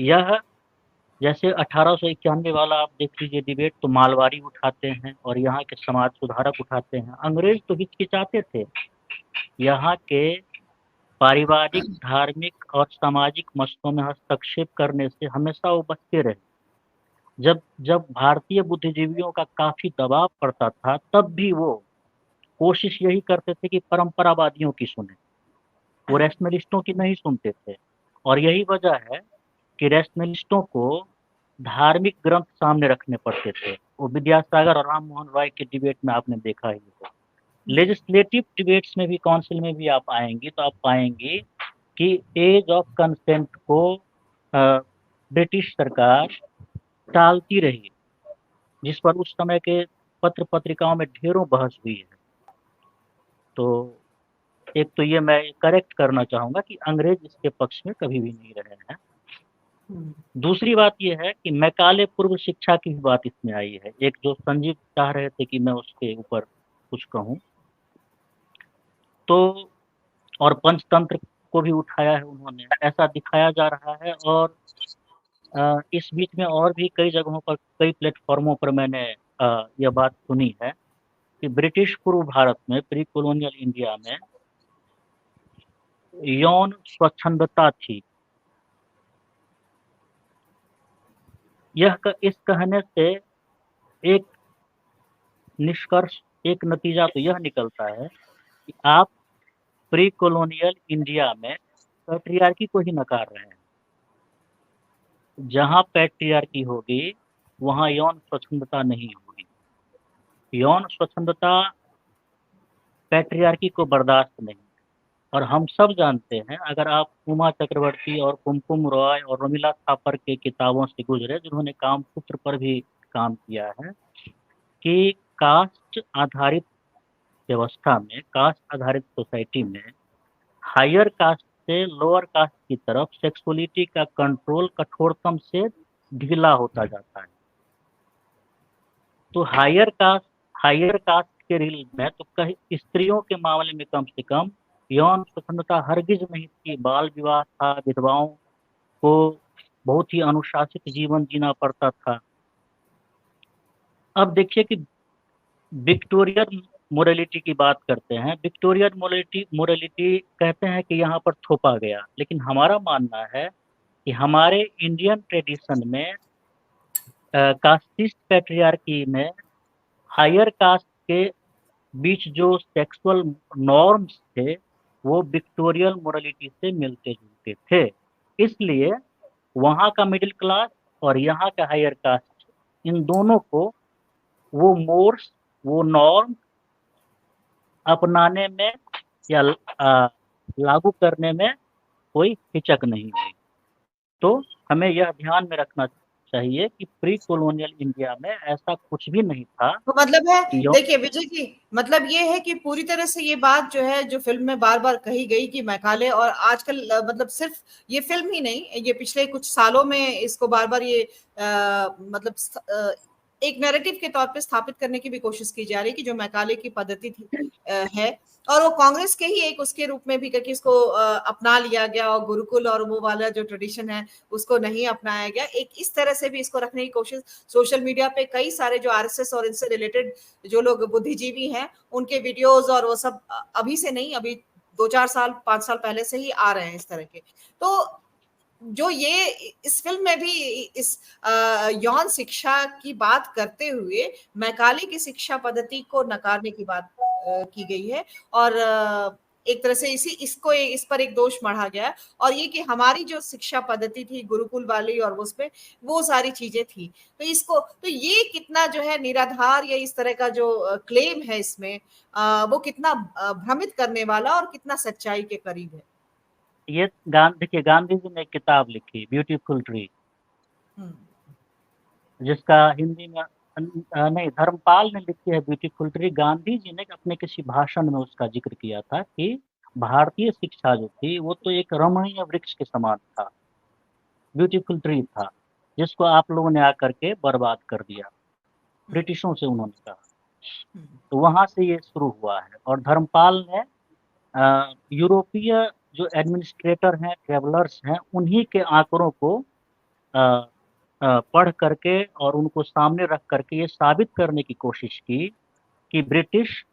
यह जैसे 1891 वाला आप देख लीजिए डिबेट, तो मालवाड़ी उठाते हैं और यहाँ के समाज सुधारक उठाते हैं। अंग्रेज तो हिचकिचाते थे, यहाँ के पारिवारिक, धार्मिक और सामाजिक मसलों में हस्तक्षेप करने से हमेशा वो बचते रहे। जब जब भारतीय बुद्धिजीवियों का काफी दबाव पड़ता था, तब भी वो कोशिश यही करते थे कि परंपरावादियों की सुने, वो रैशनलिस्टों की नहीं सुनते थे। और यही वजह है कि रैशनलिस्टों को धार्मिक ग्रंथ सामने रखने पड़ते थे। वो विद्यासागर और राम मोहन रॉय के डिबेट में आपने देखा ही होगा। लेजिस्लेटिव डिबेट्स में भी, काउंसिल में भी आप आएंगी तो आप पाएंगी कि एज ऑफ कंसेंट को ब्रिटिश सरकार टालती रही, जिस पर उस समय के पत्र पत्रिकाओं में ढेरों बहस हुई है। तो एक तो ये मैं करेक्ट करना चाहूंगा कि अंग्रेज इसके पक्ष में कभी भी नहीं रहे हैं। दूसरी बात यह है कि मैकाले पूर्व शिक्षा की भी बात इसमें आई है। एक जो संजीव चाह रहे थे कि मैं उसके ऊपर कुछ कहूं, तो और पंचतंत्र को भी उठाया है उन्होंने, ऐसा दिखाया जा रहा है। और इस बीच में और भी कई जगहों पर, कई प्लेटफॉर्मों पर मैंने यह बात सुनी है कि ब्रिटिश पूर्व भारत में, प्री कॉलोनियल इंडिया में यौन स्वच्छंदता थी। इस कहने से एक निष्कर्ष, एक नतीजा तो यह निकलता है कि आप प्री कॉलोनियल इंडिया में पैट्रियार्की को ही नकार रहे हैं। जहां पैट्रियार्की होगी वहां यौन स्वच्छंदता नहीं होगी। यौन स्वच्छंदता पैट्रियार्की को बर्दाश्त नहीं। और हम सब जानते हैं, अगर आप उमा चक्रवर्ती और कुमकुम रॉय और रमीला थापर के किताबों से गुजरे, जिन्होंने कामसूत्र पर भी काम किया है, कि कास्ट आधारित व्यवस्था में, कास्ट आधारित सोसाइटी में हायर कास्ट से लोअर कास्ट की तरफ सेक्सुअलिटी का कंट्रोल कठोरतम से ढीला होता जाता है। तो हायर कास्ट के रील में तो कहीं स्त्रियों के मामले में कम से कम यौन स्वतंत्रता हरगिज नहीं थी। बाल विवाह था, विधवाओं को बहुत ही अनुशासित जीवन जीना पड़ता था। अब देखिए कि विक्टोरियन मोरालिटी की बात करते हैं। विक्टोरियन मोरालिटी कहते हैं कि यहाँ पर थोपा गया, लेकिन हमारा मानना है कि हमारे इंडियन ट्रेडिशन में, कास्टिस्ट पैट्रियार्की में, हायर कास्ट के बीच जो सेक्सुअल नॉर्म्स थे वो विक्टोरियल मोरालिटी से मिलते जुलते थे। इसलिए वहाँ का मिडिल क्लास और यहाँ का हायर कास्ट, इन दोनों को वो मोर्स, वो नॉर्म अपनाने में या लागू करने में कोई हिचक नहीं हुई। तो हमें यह ध्यान में रखना चाहिए कि प्री कॉलोनियल इंडिया में ऐसा कुछ भी नहीं था। तो मतलब है, देखिए विजय जी, मतलब ये है कि पूरी तरह से ये बात जो है, जो फिल्म में बार बार कही गई कि मैकाले, और आजकल मतलब सिर्फ ये फिल्म ही नहीं, ये पिछले कुछ सालों में इसको बार बार ये मतलब एक नैरेटिव के तौर पे स्थापित करने की भी कोशिश की जा रही है कि जो मैकाले की पद्धति थी है, और वो कांग्रेस के ही एक उसके रूप में भी करके इसको अपना लिया गया, और गुरुकुल और वो वाला जो ट्रेडिशन है उसको नहीं अपनाया गया। एक इस तरह से भी इसको रखने की कोशिश सोशल मीडिया पे कई सारे जो आरएसएस और इनसे रिलेटेड जो लोग बुद्धिजीवी हैं, उनके वीडियोस और वो सब अभी से नहीं, अभी 2-4 साल 5 साल पहले से ही आ रहे हैं इस तरह के। तो जो ये इस फिल्म में भी इस यौन शिक्षा की बात करते हुए मैकाले की शिक्षा पद्धति को नकारने की बात की गई है, और एक तरह से इस पर एक दोष मढ़ा गया है, और ये कि हमारी जो शिक्षा पद्धति थी गुरुकुल वाली और उसमें वो सारी चीजें थी, तो इसको, तो ये कितना जो है निराधार या इस तरह का जो क्लेम है इसमें, वो कितना भ्रमित करने वाला और कितना सच्चाई के करीब है। ये देखिए, गांधी जी ने एक किताब लिखी, ब्यूटीफुल ट्री, जिसका हिंदी में नहीं, धर्मपाल ने लिखी है ब्यूटीफुल ट्री। गांधी जी ने अपने किसी भाषण में उसका जिक्र किया था कि भारतीय शिक्षा जो थी वो तो एक रमणीय वृक्ष के समान था, ब्यूटीफुल ट्री था, जिसको आप लोगों ने आकर के बर्बाद कर दिया, ब्रिटिशों से उन्होंने कहा। तो वहां से ये शुरू हुआ है। और धर्मपाल ने यूरोपीय जो एडमिनिस्ट्रेटर हैं, ट्रेवलर्स हैं, उन्हीं के आंकड़ों को पढ़ करके और उनको सामने रख करके ये साबित करने की कोशिश की कि ब्रिटिश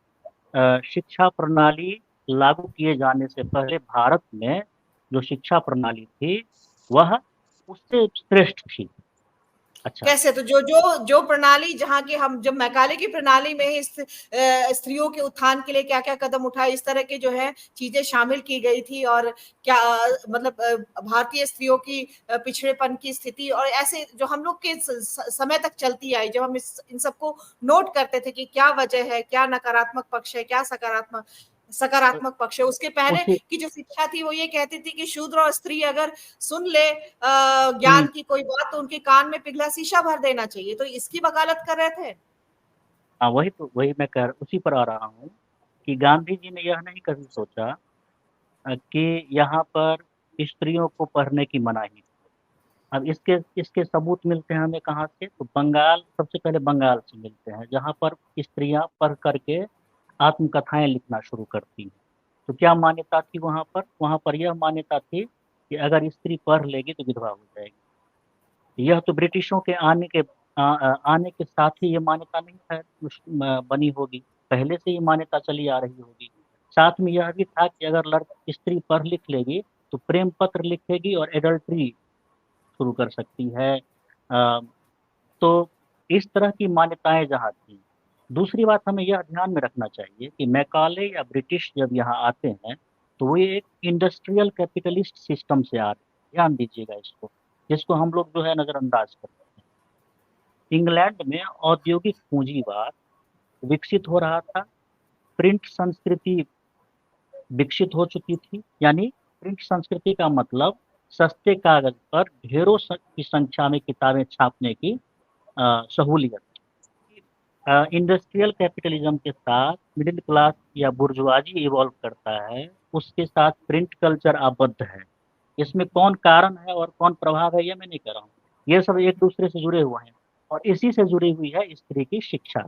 शिक्षा प्रणाली लागू किए जाने से पहले भारत में जो शिक्षा प्रणाली थी वह उससे श्रेष्ठ थी। अच्छा। कैसे? तो जो जो जो प्रणाली जहाँ की हम जब मैकाले की प्रणाली में ही स्त्रियों के उत्थान के लिए क्या क्या कदम उठाए, इस तरह की जो है चीजें शामिल की गई थी, और क्या मतलब भारतीय स्त्रियों की पिछड़ेपन की स्थिति और ऐसे जो हम लोग के समय तक चलती आई, जब हम इन सबको नोट करते थे कि क्या वजह है, क्या नकारात्मक पक्ष है, क्या सकारात्मक तो सकारात्मक पक्ष है। उसके पहले उसी की जो शिक्षा थी वो ये कहती थी कि शूद्र और स्त्री अगर सुन ले ज्ञान हम्म, की कोई बात, तो उनके कान में पिघला शीशा भर देना चाहिए। तो इसकी वकालत कर रहे थे। हाँ वही मैं कह उसी पर आ रहा हूँ कि गांधी जी ने यह नहीं कभी सोचा कि यहाँ पर स्त्रियों को पढ़ने की मनाही। अब इसके इसके सबूत मिलते हैं हमें कहाँ से, तो बंगाल, सबसे पहले बंगाल से मिलते हैं जहाँ पर स्त्रियां पढ़ करके आत्मकथाएं लिखना शुरू करती हैं। तो क्या मान्यता थी वहाँ पर यह मान्यता थी कि अगर स्त्री पढ़ लेगी तो विधवा हो जाएगी। यह तो ब्रिटिशों के आने के साथ ही ये मान्यता नहीं है बनी होगी, पहले से ये मान्यता चली आ रही होगी। साथ में यह भी था कि अगर लड़की स्त्री पढ़ लिख लेगी तो प्रेम पत्र लिखेगी और एडल्ट्री शुरू कर सकती है। तो इस तरह की मान्यताएं जहाँ थी। दूसरी बात हमें यह ध्यान में रखना चाहिए कि मैकाले या ब्रिटिश जब यहाँ आते हैं तो वो एक इंडस्ट्रियल कैपिटलिस्ट सिस्टम से आ रहे हैं, ध्यान दीजिएगा इसको, जिसको हम लोग जो है नज़रअंदाज करते हैं। इंग्लैंड में औद्योगिक पूंजीवाद विकसित हो रहा था, प्रिंट संस्कृति विकसित हो चुकी थी। यानी प्रिंट संस्कृति का मतलब सस्ते कागज पर ढेरों की संख्या में किताबें छापने की सहूलियत। इंडस्ट्रियल कैपिटलिज्म के साथ मिडिल क्लास या बुर्जुआजी इवॉल्व करता है, उसके साथ प्रिंट कल्चर आबद्ध है। इसमें कौन कारण है और कौन प्रभाव है ये मैं नहीं कह रहा हूँ, ये सब एक दूसरे से जुड़े हुए हैं। और इसी से जुड़ी हुई है स्त्री की शिक्षा।